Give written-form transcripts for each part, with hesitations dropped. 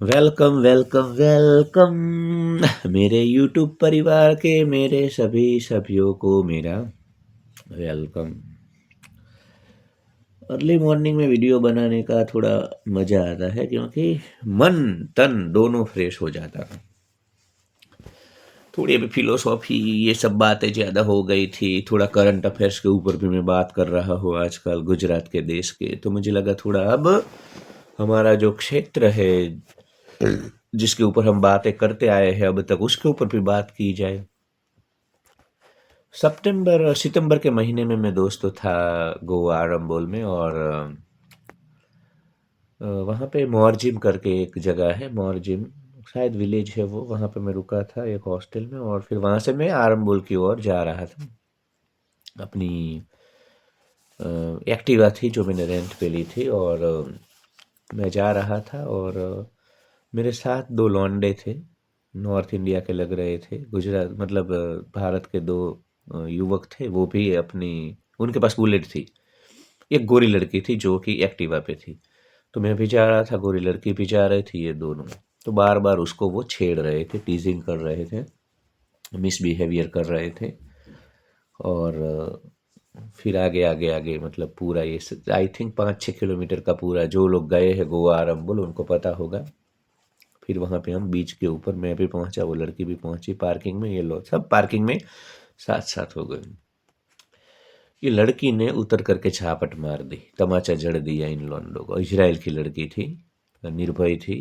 Welcome welcome welcome मेरे YouTube परिवार के मेरे सभी सभ्यों को मेरा वेलकम। अर्ली मॉर्निंग में वीडियो बनाने का थोड़ा मज़ा आता है क्योंकि मन तन दोनों फ्रेश हो जाता है। थोड़ी अभी फिलोसॉफी ये सब बातें ज़्यादा हो गई थी, थोड़ा करंट अफेयर्स के ऊपर भी मैं बात कर रहा हूँ आजकल गुजरात के देश के, तो मुझे लगा थोड़ा अब हमारा जो क्षेत्र है जिसके ऊपर हम बातें करते आए हैं अब तक उसके ऊपर भी बात की जाए। सितंबर के महीने में मैं दोस्तों था गोवा आरंबोल में, और वहाँ पे मॉर्जिम करके एक जगह है, मॉर्जिम शायद विलेज है वो, वहाँ पे मैं रुका था एक हॉस्टल में, और फिर वहाँ से मैं आरंबोल की ओर जा रहा था। अपनी एक्टिवा थी जो मैंने रेंट पे ली थी, और मैं जा रहा था, और मेरे साथ दो लौंडे थे, नॉर्थ इंडिया के लग रहे थे, गुजरात मतलब भारत के दो युवक थे, वो भी अपनी उनके पास बुलेट थी। एक गोरी लड़की थी जो कि एक्टिवा पे थी, तो मैं भी जा रहा था, गोरी लड़की भी जा रही थी, ये दोनों तो बार बार उसको वो छेड़ रहे थे, टीजिंग कर रहे थे, मिसबिहेवियर कर रहे थे। और फिर आगे आगे आगे मतलब पूरा ये आई थिंक 5-6 किलोमीटर का पूरा, जो लोग गए हैं गोवा आरंबोल उनको पता होगा। फिर वहाँ पे हम बीच के ऊपर, मैं भी पहुँचा, वो लड़की भी पहुँची, पार्किंग में ये लोग सब पार्किंग में साथ साथ हो गए। ये लड़की ने उतर करके छापट मार दी, तमाचा जड़ दिया इन लोगों को। इजराइल की लड़की थी, निर्भय थी।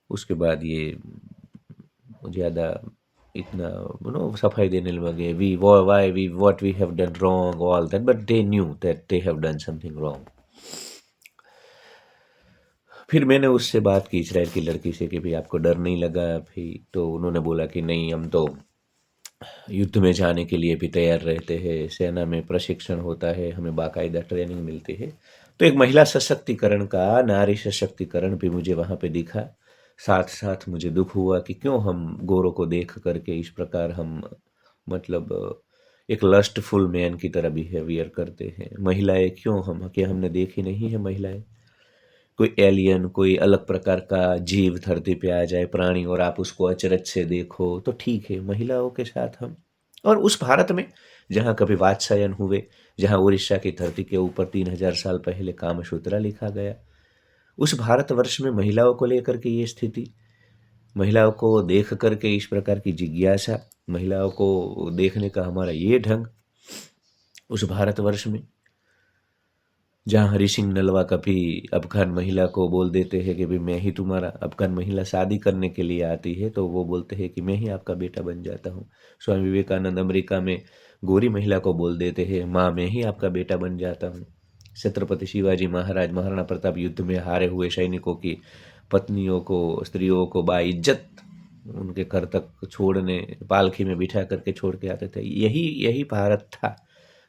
उसके बाद ये ज़्यादा इतना सफाई देने लगे, we why we what we have done wrong all that, but they knew that they have done something wrong. फिर मैंने उससे बात की, इजराइल की लड़की से, कि भाई आपको डर नहीं लगा? फिर तो उन्होंने बोला कि नहीं, हम तो युद्ध में जाने के लिए भी तैयार रहते हैं, सेना में प्रशिक्षण होता है, हमें बाकायदा ट्रेनिंग मिलती है। तो एक महिला सशक्तिकरण का, नारी सशक्तिकरण भी मुझे वहाँ पे दिखा। साथ साथ मुझे दुख हुआ कि क्यों हम गोरों को देख करके इस प्रकार हम मतलब एक लस्टफुल मैन की तरह बिहेवियर करते हैं। महिलाएं क्यों, हम क्या हमने देखी नहीं है महिलाएं? कोई एलियन, कोई अलग प्रकार का जीव धरती पे आ जाए, प्राणी, और आप उसको अचरज से देखो तो ठीक है, महिलाओं के साथ हम, और उस भारत में जहाँ कभी वात्स्यायन हुए, जहाँ उड़ीसा की धरती के ऊपर 3000 साल पहले कामसूत्रा लिखा गया, उस भारतवर्ष में महिलाओं को लेकर के ये स्थिति, महिलाओं को देख करके इस प्रकार की जिज्ञासा, महिलाओं को देखने का हमारा ये ढंग, उस भारतवर्ष में जहाँ हरि सिंह नलवा कभी अफगान महिला को बोल देते हैं कि भाई मैं ही तुम्हारा, अफगान महिला शादी करने के लिए आती है तो वो बोलते हैं कि मैं ही आपका बेटा बन जाता हूँ। स्वामी विवेकानंद अमेरिका में गोरी महिला को बोल देते हैं, माँ मैं ही आपका बेटा बन जाता हूँ। छत्रपति शिवाजी महाराज, महाराणा प्रताप युद्ध में हारे हुए सैनिकों की पत्नियों को, स्त्रियों को बाइज्जत उनके घर तक छोड़ने, पालकी में बिठा करके छोड़ के आते थे। यही यही भारत था,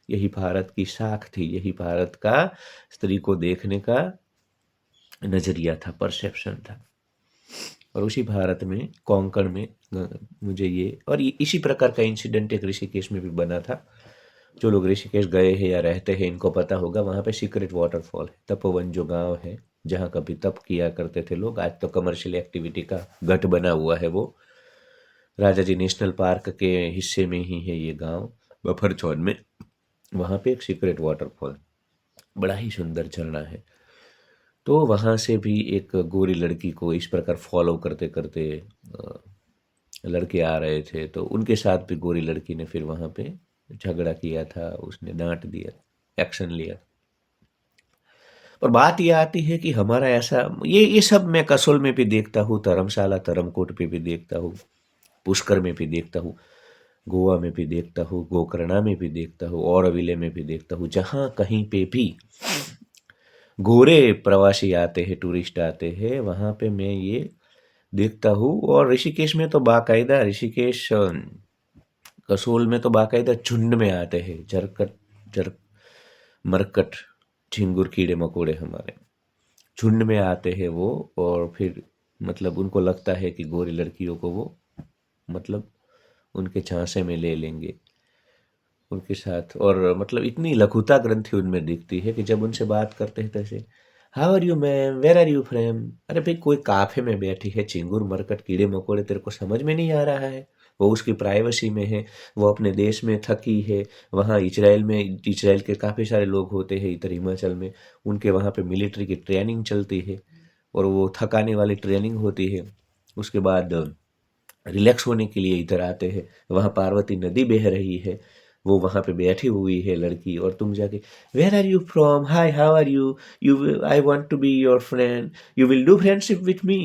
यही भारत की साख थी, यही भारत का स्त्री को देखने का नजरिया था, परसेप्शन था। और उसी भारत में कोंकण में मुझे ये, और ये इसी प्रकार का इंसिडेंट एक ऋषिकेश में भी बना था। जो लोग ऋषिकेश गए हैं या रहते हैं इनको पता होगा, वहाँ पे सीक्रेट वाटरफॉल है, तपोवन जो गांव है जहाँ कभी तप किया करते थे लोग, आज तो कमर्शियल एक्टिविटी का गढ़ बना हुआ है वो। राजा जी नेशनल पार्क के हिस्से में ही है ये गांव, बफर चौन में। वहाँ पे एक सीक्रेट वाटरफॉल, बड़ा ही सुंदर झरना है। तो वहाँ से भी एक गोरी लड़की को इस प्रकार फॉलो करते करते अ, लड़के आ रहे थे, तो उनके साथ भी गोरी लड़की ने फिर वहाँ पे झगड़ा किया था, उसने डांट दिया, एक्शन लिया। और बात ये आती है कि हमारा ऐसा, ये सब मैं कसोल में भी देखता हूँ, धर्मशाला धर्मकोट पे भी देखता हूँ, पुष्कर में भी देखता हूँ, गोवा में भी देखता हूँ, गोकर्णा में भी देखता हूँ, औरविले में भी देखता हूँ, जहाँ कहीं पे भी गोरे प्रवासी आते हैं, टूरिस्ट आते हैं, वहाँ पे मैं ये देखता हूँ। और ऋषिकेश में तो बाकायदा, ऋषिकेश कसोल में तो बाकायदा झुंड में आते हैं, झरकट, झर मरकट, झिंगुर, कीड़े मकोड़े हमारे झुंड में आते हैं वो। और फिर मतलब उनको लगता है कि गोरी लड़कियों को वो मतलब उनके झांसे में ले लेंगे उनके साथ, और मतलब इतनी लघुता ग्रंथि उनमें दिखती है कि जब उनसे बात करते हैं तैसे, how are you ma'am, where are you from. अरे भाई कोई काफे में बैठी है, चिंगुर मरकट कीड़े मकोड़े तेरे को समझ में नहीं आ रहा है। वो उसकी प्राइवेसी में है, वो अपने देश में थकी है। वहाँ इजराइल में, इजराइल के काफ़ी सारे लोग होते हैं इधर हिमाचल में, उनके वहाँ पे मिलिट्री की ट्रेनिंग चलती है और वो थकाने वाली ट्रेनिंग होती है। उसके बाद रिलैक्स होने के लिए इधर आते हैं। वहाँ पार्वती नदी बह रही है, वो वहाँ पे बैठी हुई है लड़की, और तुम जाके where are you from, hi how are you I want to be your friend, you will do friendship with me.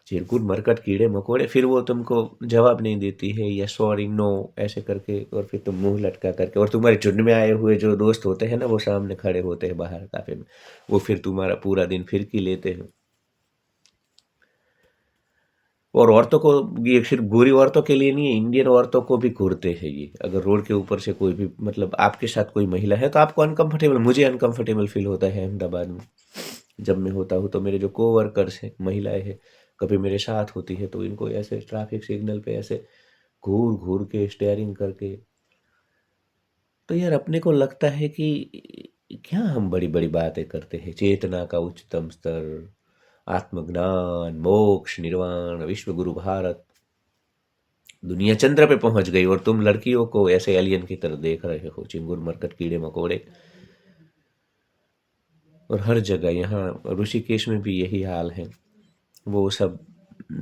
चिरकुट मरकट कीड़े मकोड़े, फिर वो तुमको जवाब नहीं देती है, या सॉरी नो ऐसे करके, और फिर तुम मुंह लटका करके, और तुम्हारे झुंड में आए हुए जो दोस्त होते हैं ना, वो सामने खड़े होते हैं बाहर काफे में, वो फिर तुम्हारा पूरा दिन फिरकी लेते हैं। और औरतों को, ये सिर्फ गोरी औरतों के लिए नहीं है, इंडियन औरतों को भी घूरते हैं ये। अगर रोड के ऊपर से कोई भी, मतलब आपके साथ कोई महिला है तो आपको अनकंफर्टेबल, मुझे अनकंफर्टेबल फील होता है अहमदाबाद में जब मैं होता हूँ। तो मेरे जो कोवर्कर्स हैं, महिलाएं हैं, कभी मेरे साथ होती है, तो इनको ऐसे ट्रैफिक सिग्नल पे ऐसे घूर घूर के स्टेयरिंग करके, तो यार अपने को लगता है कि क्या हम बड़ी बड़ी बातें करते हैं, चेतना का उच्चतम स्तर, आत्मज्ञान, मोक्ष, निर्वाण, विश्व गुरु भारत, दुनिया चंद्र पे पहुंच गई, और तुम लड़कियों को ऐसे एलियन की तरह देख रहे हो, चिंगुर मरकट कीड़े मकोड़े। और हर जगह, यहाँ ऋषिकेश में भी यही हाल है। वो सब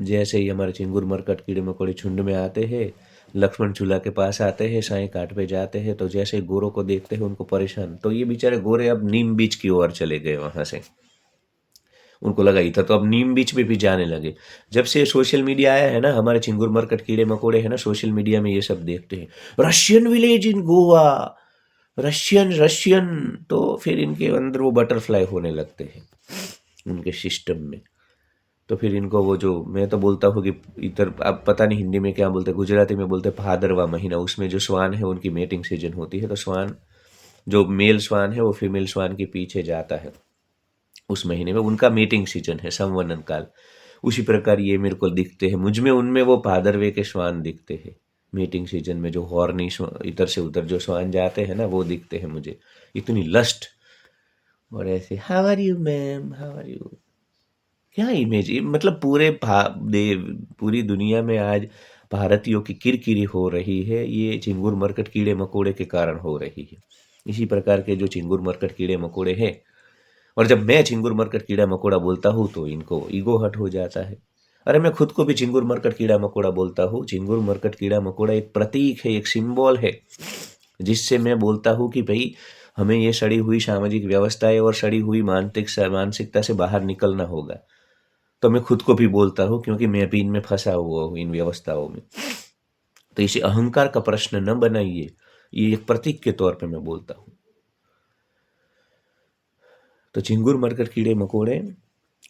जैसे ही हमारे चिंगुर मरकट कीड़े मकोड़े झुंड में आते हैं, लक्ष्मण झूला के पास आते हैं, साईं घाट पे जाते हैं, तो जैसे ही गोरों को देखते हैं उनको परेशान, तो ये बेचारे गोरे अब नीम बीच की ओर चले गए वहां से। उनको लगा ही था, तो अब नीम बीच पे भी जाने लगे। जब से सोशल मीडिया आया है ना, हमारे चिंगुर मरकट कीड़े मकोड़े है ना, सोशल मीडिया में ये सब देखते हैं, Russian village in Goa, Russian Russian, तो फिर इनके अंदर वो बटरफ्लाई होने लगते हैं उनके सिस्टम में। तो फिर इनको वो, जो मैं तो बोलता हूँ कि इधर अब पता नहीं हिंदी में क्या बोलते हैं, गुजराती में बोलते हैं भादरवा महीना, उसमें जो स्वान है उनकी मेटिंग सीजन होती है, तो स्वान, जो मेल स्वान है वो फीमेल स्वान के पीछे जाता है उस महीने में, उनका मीटिंग सीजन है, संवनन काल। उसी प्रकार ये मेरे को दिखते हैं, मुझ में उनमें वो भादरवे के श्वान दिखते हैं। मीटिंग सीजन में जो हॉर्नी इधर से उधर जो श्वान जाते हैं ना, वो दिखते हैं मुझे, इतनी लस्ट। और ऐसे how are you ma'am, how are you, क्या इमेज, मतलब पूरी दुनिया में आज भारतीयों की किरकिरी हो रही है, ये चिंगुर मरकट कीड़े मकोड़े के कारण हो रही है। इसी प्रकार के जो चिंगुर मरकट कीड़े मकोड़े हैं, और जब मैं चिंगुर मरकट कीड़ा मकोड़ा बोलता हूँ तो इनको ईगो हट हो जाता है। अरे मैं खुद को भी चिंगुर मरकट कीड़ा मकोड़ा बोलता हूँ। चिंगुर मरकट कीड़ा मकोड़ा एक प्रतीक है, एक सिंबल है, जिससे मैं बोलता हूँ कि भाई हमें ये सड़ी हुई सामाजिक व्यवस्थाएं और सड़ी हुई मानसिकता से बाहर निकलना होगा। तो मैं खुद को भी बोलता हूँ, क्योंकि मैं भी इनमें फंसा हुआ हूँ, इन व्यवस्थाओं में। तो इसे अहंकार का प्रश्न न बनाइए, ये एक प्रतीक के तौर पे मैं बोलता हूँ। तो चिंगुर मरकट कीड़े मकोड़े,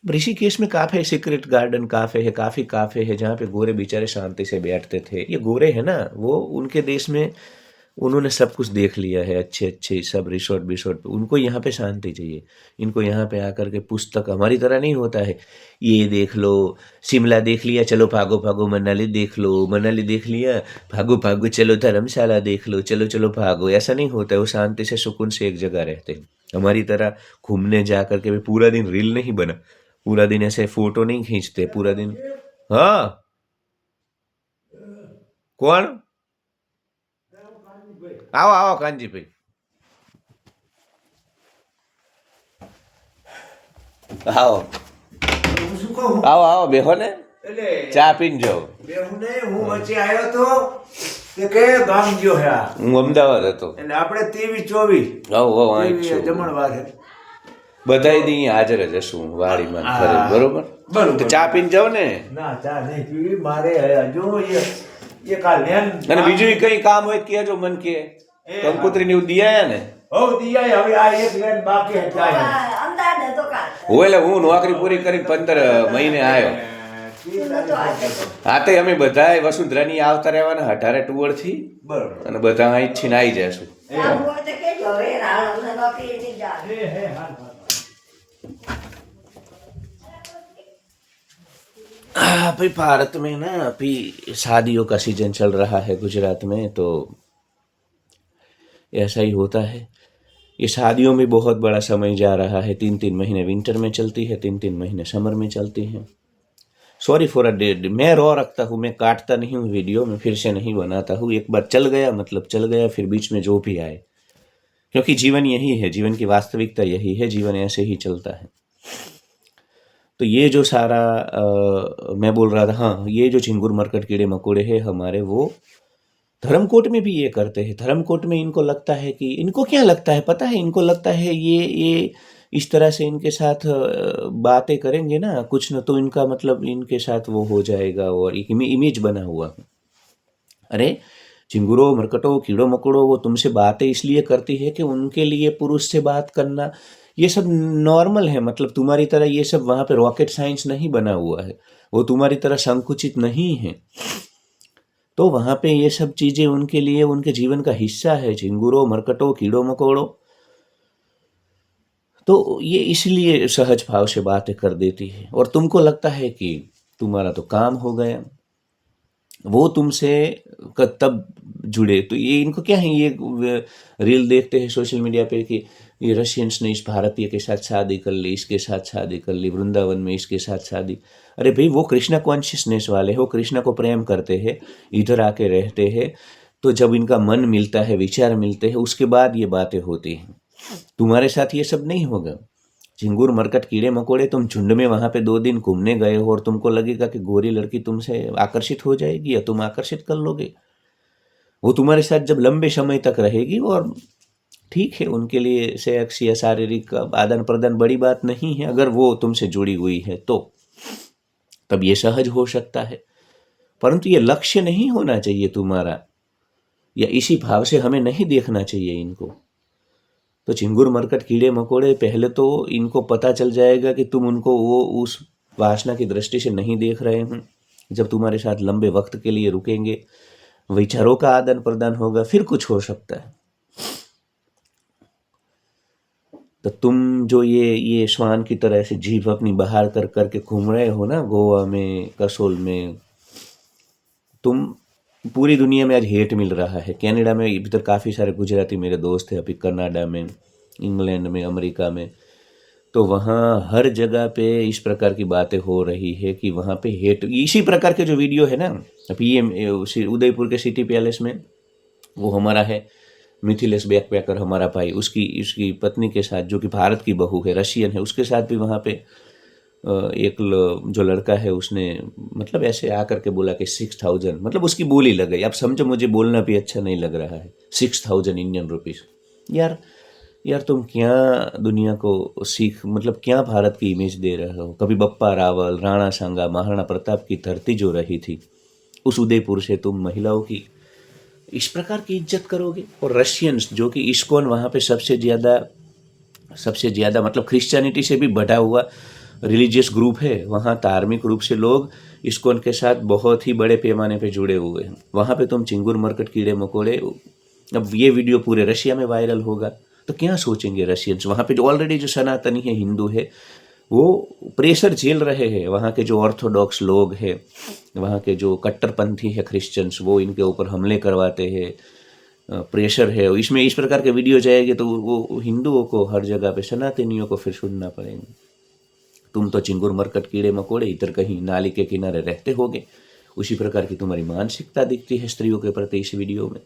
ऋषिकेश में काफे सीक्रेट गार्डन काफे है, काफी काफे है जहाँ पे गोरे बेचारे शांति से बैठते थे। ये गोरे है ना, वो उनके देश में उन्होंने सब कुछ देख लिया है, अच्छे अच्छे सब रिसोर्ट बिसोर्ट पे, उनको यहाँ पे शांति चाहिए। इनको यहाँ पे आकर के पुस्तक, हमारी तरह नहीं होता है, ये देख लो, शिमला देख लिया चलो भागो भागो, मनाली देख लो, मनाली देख लिया भागो भागो, चलो धर्मशाला देख लो, चलो चलो भागो, ऐसा नहीं होता है। वो शांति से सुकून से एक जगह रहते हैं। हमारी तरह घूमने जा करके भी पूरा दिन रील नहीं बना, पूरा दिन ऐसे फोटो नहीं खींचते पूरा दिन। हाँ, कौन, आओ आओ कांजी भाई, आओ આવો આવો બેહો ને, એટલે ચા પીને જાઓ. બેહું નહીં, હું વચ્ચે આવ્યો તો તે કયા ગામ ગયો હે આ? હું અમદાવાદ હતો. એટલે આપણે 23-24 હવ હવ અહીં જ છું. જમણવાર હે. બધાય દી અહીં હાજર જ હશું વાડીમાં હા. ઘરે, બરોબર? બરોબર. તો ચા પીને જાઓ ને. ના ચા નહીં પીવી મારે હજુ એક આ લેન અને બીજું કઈ કામ હોય તો કહેજો, મન કે કંકોત્રી ને એવું દી આયા ને. હવ દિયા હવે આ એક લેન બાકી હે ચાય. હું એટલે હું નોકરી પૂરી કરીને 15 મહિને આવ્યો. હા, તો અમે બધા વસુંધરાની આવતા રહેવાના 18 ટુવરથી, બરોબર. અને બધા અહીં જ છીને આવી જશું. भाई भारत में ना अभी शादियों का सीजन चल रहा है गुजरात में, तो ऐसा ही होता है ये शादियों में बहुत बड़ा समय जा रहा है। 3-3 महीने विंटर में चलती है, 3-3 महीने समर में चलती है। सॉरी फॉर अ डे, मैं रॉ रखता हूँ, मैं काटता नहीं हूँ वीडियो, मैं फिर से नहीं बनाता हूँ। एक बार चल गया मतलब चल गया, फिर बीच में जो भी आए, क्योंकि जीवन यही है, जीवन की वास्तविकता यही है, जीवन ऐसे ही चलता है। तो ये जो सारा मैं बोल रहा था, हाँ, ये जो चिंगुर मरकट कीड़े मकोड़े हैं हमारे, वो धर्मकोट में भी ये करते हैं। धर्मकोट में इनको लगता है कि, इनको क्या लगता है पता है, इनको लगता है ये इस तरह से इनके साथ बातें करेंगे ना कुछ न, तो इनका मतलब इनके साथ वो हो जाएगा, और एक इमेज बना हुआ है। अरे चिंगुरों मरकटों कीड़ों मकोड़ों, वो तुमसे बातें इसलिए करती है कि उनके लिए पुरुष से बात करना ये सब नॉर्मल है। मतलब तुम्हारी तरह ये सब वहाँ पे रॉकेट साइंस नहीं बना हुआ है, वो तुम्हारी तरह संकुचित नहीं है। तो वहाँ पे ये सब चीज़ें उनके लिए उनके जीवन का हिस्सा है, चिंगुरों मरकटों कीड़ों मकोड़ों। तो ये इसलिए सहज भाव से बातें कर देती है, और तुमको लगता है कि तुम्हारा तो काम हो गया, वो तुमसे तब जुड़े। तो ये इनको क्या है, ये रील देखते हैं सोशल मीडिया पे कि ये रशियंस ने इस भारतीय के साथ शादी कर ली, इसके साथ शादी कर ली, वृंदावन में इसके साथ शादी। अरे भाई, वो कृष्णा कॉन्शियसनेस वाले हो, कृष्णा को प्रेम करते हैं, इधर आके रहते हैं। तो जब इनका मन मिलता है, विचार मिलते हैं, उसके बाद ये बातें होती हैं। तुम्हारे साथ ये सब नहीं होगा। झिंगुर मरकट कीड़े मकोड़े, तुम झुंड में वहां पे 2 दिन घूमने गए हो और तुमको लगेगा कि गोरी लड़की तुमसे आकर्षित हो जाएगी या तुम आकर्षित कर लोगे। वो तुम्हारे साथ जब लंबे समय तक रहेगी, और ठीक है, उनके लिए सेक्स या शारीरिक आदान प्रदान बड़ी बात नहीं है, अगर वो तुमसे जुड़ी हुई है तो तब ये सहज हो सकता है। परंतु ये लक्ष्य नहीं होना चाहिए तुम्हारा, या इसी भाव से हमें नहीं देखना चाहिए इनको। तो चिंगुर मरकट कीड़े मकोड़े, पहले तो इनको पता चल जाएगा कि तुम उनको वो उस वासना की दृष्टि से नहीं देख रहे हो। जब तुम्हारे साथ लंबे वक्त के लिए रुकेंगे, विचारों का आदान प्रदान होगा, फिर कुछ हो सकता है। तो तुम जो ये श्वान की तरह से जीभ अपनी बाहर कर करके घूम रहे हो ना, गोवा में, कसोल में, तुम पूरी दुनिया में आज हेट मिल रहा है। कनाडा में इधर काफ़ी सारे गुजराती मेरे दोस्त हैं, अभी कनाडा में, इंग्लैंड में, अमेरिका में। तो वहाँ हर जगह पे इस प्रकार की बातें हो रही है कि वहाँ पे हेट, इसी प्रकार के जो वीडियो है ना, अभी ये उदयपुर के सिटी पैलेस में वो हमारा है मिथिलेश बैकपैकर, हमारा भाई, उसकी पत्नी के साथ, जो कि भारत की बहू है, रशियन है, उसके साथ भी वहाँ पे एक जो लड़का है उसने मतलब ऐसे आकर के बोला कि 6000, मतलब उसकी बोली लग गई। अब समझो, मुझे बोलना भी अच्छा नहीं लग रहा है, 6000 इंडियन रुपीज़। यार तुम क्या दुनिया को मतलब क्या भारत की इमेज दे रहे हो। कभी बप्पा रावल, राणा सांगा, महाराणा प्रताप की धरती जो रही थी, उस उदयपुर से तुम महिलाओं की इस प्रकार की इज्जत करोगे। और रशियंस, जो कि इस्कॉन वहाँ पे सबसे ज़्यादा मतलब क्रिश्चियनिटी से भी बढ़ा हुआ रिलीजियस ग्रुप है, वहाँ धार्मिक रूप से लोग इस्कॉन के साथ बहुत ही बड़े पैमाने पे जुड़े हुए हैं। वहाँ पे तुम चिंगुर मरकट कीड़े मकोड़े, अब ये वीडियो पूरे रशिया में वायरल होगा तो क्या सोचेंगे रशियंस। वहाँ पे जो ऑलरेडी जो सनातनी है, हिंदू है, वो प्रेशर झेल रहे हैं। वहाँ के जो ऑर्थोडॉक्स लोग हैं, वहाँ के जो कट्टरपंथी है क्रिश्चियंस, वो इनके ऊपर हमले करवाते हैं, प्रेशर है। इसमें इस प्रकार के वीडियो जाएंगे तो वो हिंदुओं को हर जगह पे, सनातनियों को फिर सुनना पड़ेगा। तुम तो चिंगुर मरकट कीड़े मकोड़े इधर कहीं नाली के किनारे रहते होगे, उसी प्रकार की तुम्हारी मानसिकता दिखती है स्त्रियों के प्रति इस वीडियो में।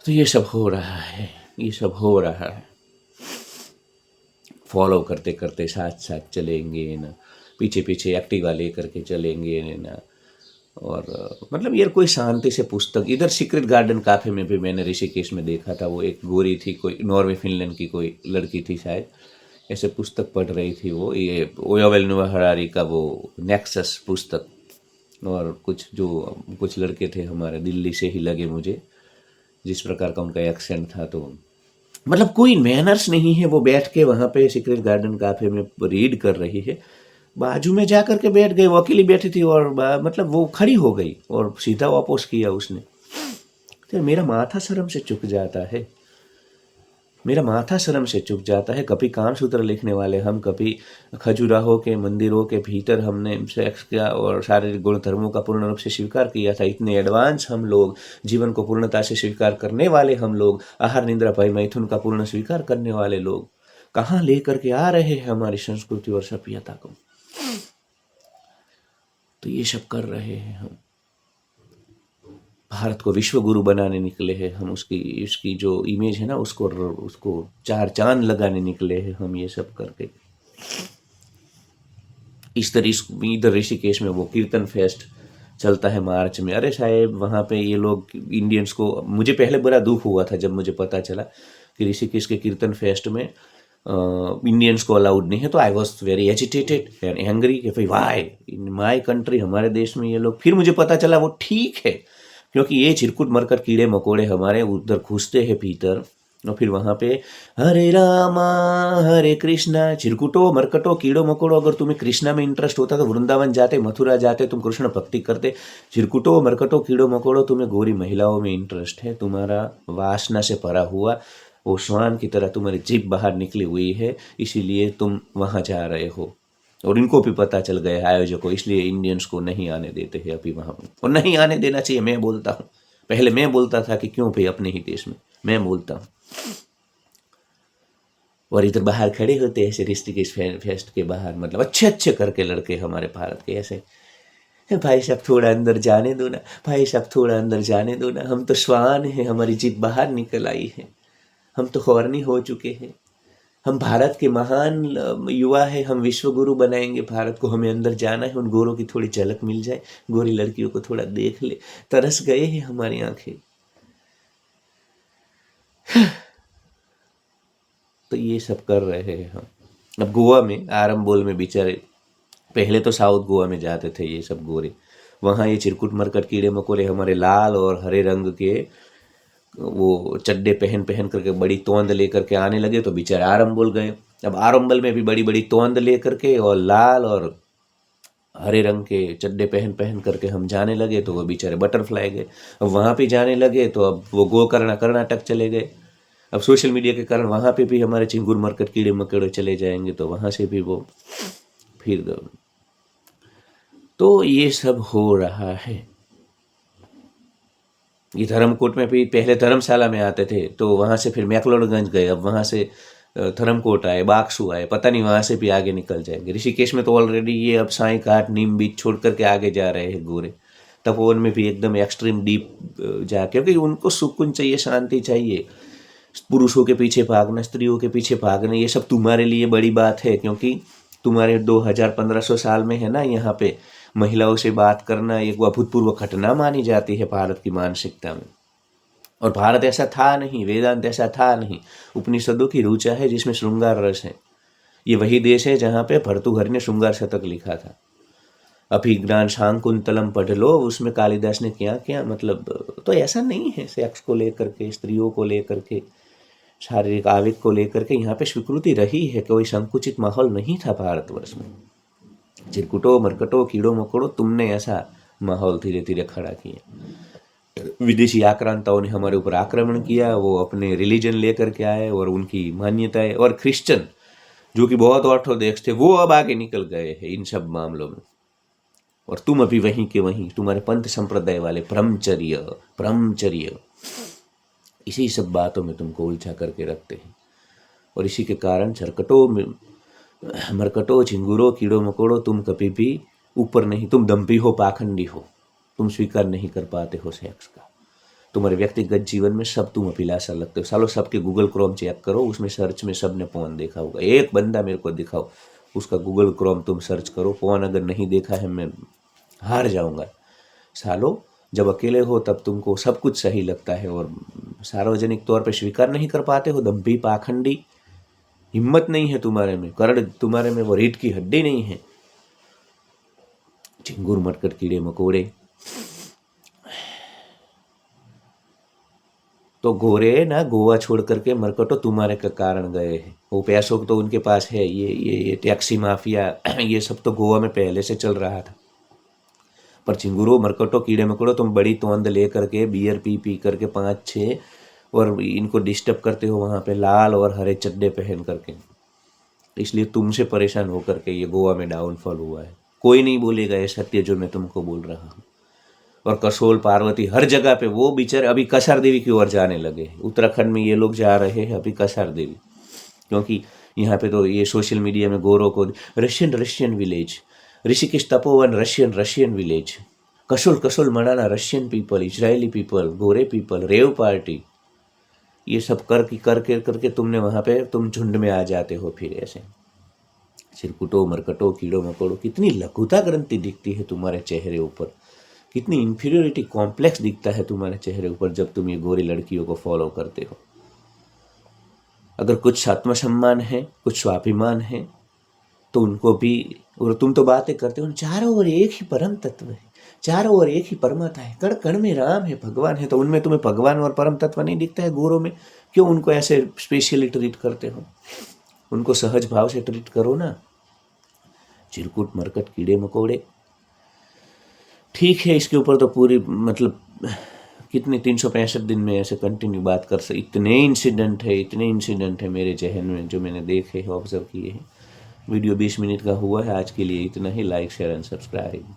तो ये सब हो रहा है, फॉलो करते करते साथ साथ चलेंगे ना, पीछे पीछे एक्टिवा लेकर के चलेंगे ना। और मतलब यार कोई शांति से पुस्तक, इधर सीक्रेट गार्डन काफ़े में भी मैंने ऋषिकेश में देखा था, वो एक गोरी थी, कोई नॉर्वे फिनलैंड की कोई लड़की थी शायद, ऐसे पुस्तक पढ़ रही थी वो, ये युval नोआ हरारी का वो नेक्सस पुस्तक। और कुछ लड़के थे हमारे दिल्ली से ही लगे मुझे, जिस प्रकार का उनका एक्सेंट था, तो मतलब कोई मैनर्स नहीं है। वो बैठ के वहाँ पे सीक्रेट गार्डन काफ़े में रीड कर रही है, बाजू में जा कर के बैठ गई, वो अकेली बैठी थी, और मतलब वो खड़ी हो गई और सीधा वापस किया उसने। तो मेरा माथा शर्म से चुक जाता है। मेरा माथा शर्म से चुक जाता है। कभी कामसूत्र लिखने वाले हम, कभी खजुराहो के मंदिरों के भीतर हमने सेक्स किया और शारीरिक गुण धर्मों का पूर्ण रूप से स्वीकार किया था। इतने एडवांस हम लोग, जीवन को पूर्णता से स्वीकार करने वाले हम लोग, आहार निद्रा भय मैथुन का पूर्ण स्वीकार करने वाले लोग कहाँ लेकर के आ रहे हैं हमारी संस्कृति और सभ्यता को। तो ये सब कर रहे हैं हम। भारत को विश्व गुरु बनाने निकले हैं हम, उसकी जो इमेज है ना उसको चार चांद लगाने निकले हैं हम, ये सब करके। इस तरह इधर ऋषिकेश में वो कीर्तन फेस्ट चलता है मार्च में। अरे साहेब, वहाँ पे ये लोग इंडियंस को, मुझे पहले बड़ा दुख हुआ था जब मुझे पता चला कि ऋषिकेश के कीर्तन फेस्ट में इंडियंस को अलाउड नहीं है। तो I was very agitated and angry कि भाई वाई इन माई कंट्री, हमारे देश में ये लोग। फिर मुझे पता चला वो ठीक है, क्योंकि ये चिरकुट मरकट कीड़े मकोड़े हमारे उधर घुसते हैं भीतर, और फिर वहाँ पे हरे रामा हरे कृष्णा, चिरकुटो मरकटो कीड़ो मकोड़ो। अगर तुम्हें कृष्णा में इंटरेस्ट होता तो वृंदावन जाते, मथुरा जाते, तुम कृष्ण भक्ति करते। चिरकुटो मरकटो कीड़ो मकोड़ो, तुम्हें गोरी महिलाओं में इंटरेस्ट है, तुम्हारा वासना से भरा हुआ वो श्वान की तरह तुम्हारी जीभ बाहर निकली हुई है, इसीलिए तुम वहाँ जा रहे हो। और इनको भी पता चल गया आयोजकों, इसलिए इंडियंस को नहीं आने देते हैं अभी वहाँ पर। और नहीं आने देना चाहिए, मैं बोलता हूँ। पहले मैं बोलता था कि क्यों भाई अपने ही देश में, मैं बोलता हूँ। और इधर बाहर खड़े होते हैं ऐसे ऋषिकेश फेस्ट के बाहर, मतलब अच्छे अच्छे करके लड़के हमारे भारत के ऐसे, भाई साहब थोड़ा अंदर जाने दो ना, भाई साहब थोड़ा अंदर जाने दो ना, हम तो श्वान हैं, हमारी जीभ बाहर निकल आई है, हम तो हॉर्नी हो चुके हैं, हम भारत के महान युवा है, हम विश्व गुरु बनाएंगे भारत को, हमें अंदर जाना है, उन गोरों की थोड़ी झलक मिल जाए, गोरी लड़कियों को थोड़ा देख ले, तरस गए हैं हमारी आंखें। तो ये सब कर रहे हैं हम। अब गोवा में आरंबोल में बेचारे, पहले तो साउथ गोवा में जाते थे ये सब गोरे, वहाँ ये चिरकुट मरकट कीड़े मकोड़े हमारे लाल और हरे रंग के वो चड्डे पहन पहन करके बड़ी तोंद लेकर के आने लगे, तो बेचारे आरंबोल गए। अब आरंबोल में भी बड़ी बड़ी तोंद लेकर के और लाल और हरे रंग के चड्डे पहन पहन करके हम जाने लगे, तो वो बेचारे बटरफ्लाई गए। अब वहाँ पे जाने लगे तो अब वो कर्नाटक चले गए। अब सोशल मीडिया के कारण वहाँ पे भी हमारे चिंगुर मरकट कीड़े मकोड़े चले जाएंगे, तो वहाँ से भी वो फिर, तो ये सब हो रहा है। ये धर्मकोट में भी पहले धर्मशाला में आते थे, तो वहाँ से फिर मैक्लोडगंज गए, अब वहाँ से धर्मकोट आए, बाक्सू आए, पता नहीं वहाँ से भी आगे निकल जाएंगे। ऋषिकेश में तो ऑलरेडी ये अब साई घाट नीम बीच छोड़ करके आगे जा रहे हैं गोरे। तपोवन में भी एकदम एक्सट्रीम डीप जा, क्योंकि उनको सुकून चाहिए, शांति चाहिए। पुरुषों के पीछे भागना, स्त्रियों के पीछे भागना, ये सब तुम्हारे लिए बड़ी बात है, क्योंकि तुम्हारे 2500 साल में है ना, यहाँ पे महिलाओं से बात करना एक अभूतपूर्व घटना मानी जाती है भारत की मानसिकता में। और भारत ऐसा था नहीं, वेदांत ऐसा था नहीं, उपनिषदों की ऋचा है जिसमें श्रृंगार रस है। ये वही देश है जहाँ पे भर्तृहरि ने श्रृंगार शतक लिखा था। अभिज्ञान शांकुंतलम पढ़ लो, उसमें कालिदास ने क्या क्या, मतलब तो ऐसा नहीं है। सेक्स को लेकर के, स्त्रियों को लेकर के, शारीरिक आवेग को लेकर के यहाँ पे स्वीकृति रही है, कोई संकुचित माहौल नहीं था भारतवर्ष में। चिरकुटो मरकटो कीड़ो मकोड़ो, तुमने ऐसा माहौल धीरे धीरे खड़ा किया। विदेशी आक्रांताओं ने हमारे ऊपर आक्रमण किया, वो अपने रिलीजन लेकर के आए और उनकी मान्यताएं, और क्रिश्चियन जो कि बहुत ऑर्थोडॉक्स थे वो अब आगे निकल गए हैं इन सब मामलों में। और तुम अभी वहीं के वहीं, तुम्हारे पंथ संप्रदाय वाले ब्रह्मचर्य इसी सब बातों में तुमको उलझा करके रखते हैं। और इसी के कारण झरकटो मरकटो झिंगुरो कीड़ो मकोड़ो, तुम कभी भी ऊपर नहीं, तुम दम्भी हो, पाखंडी हो, तुम स्वीकार नहीं कर पाते हो सेक्स का। तुम्हारे व्यक्तिगत जीवन में सब तुम अभिलाषा लगते हो। सालों सबके गूगल क्रोम चेक करो, उसमें सर्च में सब ने पोर्न देखा होगा। एक बंदा मेरे को दिखाओ उसका गूगल क्रोम तुम सर्च करो, पोर्न अगर नहीं देखा है मैं हार जाऊंगा। सालों जब अकेले हो तब तुमको सब कुछ सही लगता है और सार्वजनिक तौर पे स्वीकार नहीं कर पाते हो। दम्भी पाखंडी, हिम्मत नहीं है तुम्हारे में, करड़ तुम्हारे में, वो रीढ़ की हड्डी नहीं है। झिंगुर मरकट कीड़े मकोड़े। तो गोरे ना गोवा छोड़ करके मरकटो तुम्हारे का कारण गए हैं। वो पैसों तो उनके पास है, ये टैक्सी माफिया ये सब तो गोवा में पहले से चल रहा था। पर चिंगुरो मरकटो कीड़े मकोड़ो, तुम बड़ी तोंद ले करके बियर पी करके 5-6 और इनको डिस्टर्ब करते हो वहाँ पे लाल और हरे चड्डे पहन करके। इसलिए तुमसे परेशान होकर के ये गोवा में डाउनफॉल हुआ है। कोई नहीं बोलेगा ये सत्य जो मैं तुमको बोल रहा हूँ। और कसोल, पार्वती, हर जगह पे वो बेचारे अभी कसार देवी की ओर जाने लगे। उत्तराखंड में ये लोग जा रहे हैं अभी कसार देवी, क्योंकि यहाँ पे तो ये सोशल मीडिया में गोरों को Russian village, Rishikesh Tapovan Russian village, Kasol मनाना रशियन पीपल, इजरायली पीपल, गोरे पीपल, रेव पार्टी, ये सब करके तुमने वहाँ पे तुम झुंड में आ जाते हो। फिर ऐसे चिरकुटो, मरकटो, कीड़ो मकोड़ो, कितनी लघुता ग्रंथि दिखती है तुम्हारे चेहरे ऊपर, कितनी इंफीरियोरिटी कॉम्प्लेक्स दिखता है तुम्हारे चेहरे ऊपर जब तुम ये गोरी लड़कियों को फॉलो करते हो। अगर कुछ आत्मसम्मान है, कुछ स्वाभिमान है तो उनको भी, और तुम तो बातें करते हो चारों ओर एक ही परम तत्व है, चारों ओर एक ही परमात्मा है, कण कण में राम है, भगवान है, तो उनमें तुम्हें भगवान और परम तत्व नहीं दिखता है गोरों में? क्यों उनको ऐसे स्पेशली ट्रीट करते हो? उनको सहज भाव से ट्रीट करो ना। चिरकुट, मरकट, कीड़े मकोड़े, ठीक है, इसके ऊपर तो पूरी मतलब कितने 365 दिन में ऐसे कंटिन्यू बात कर सकते। इतने इंसिडेंट है मेरे जहन में जो मैंने देखे हैं, ऑब्जर्व किए हैं। वीडियो 20 मिनट का हुआ है। आज के लिए इतना ही। Like, share and subscribe.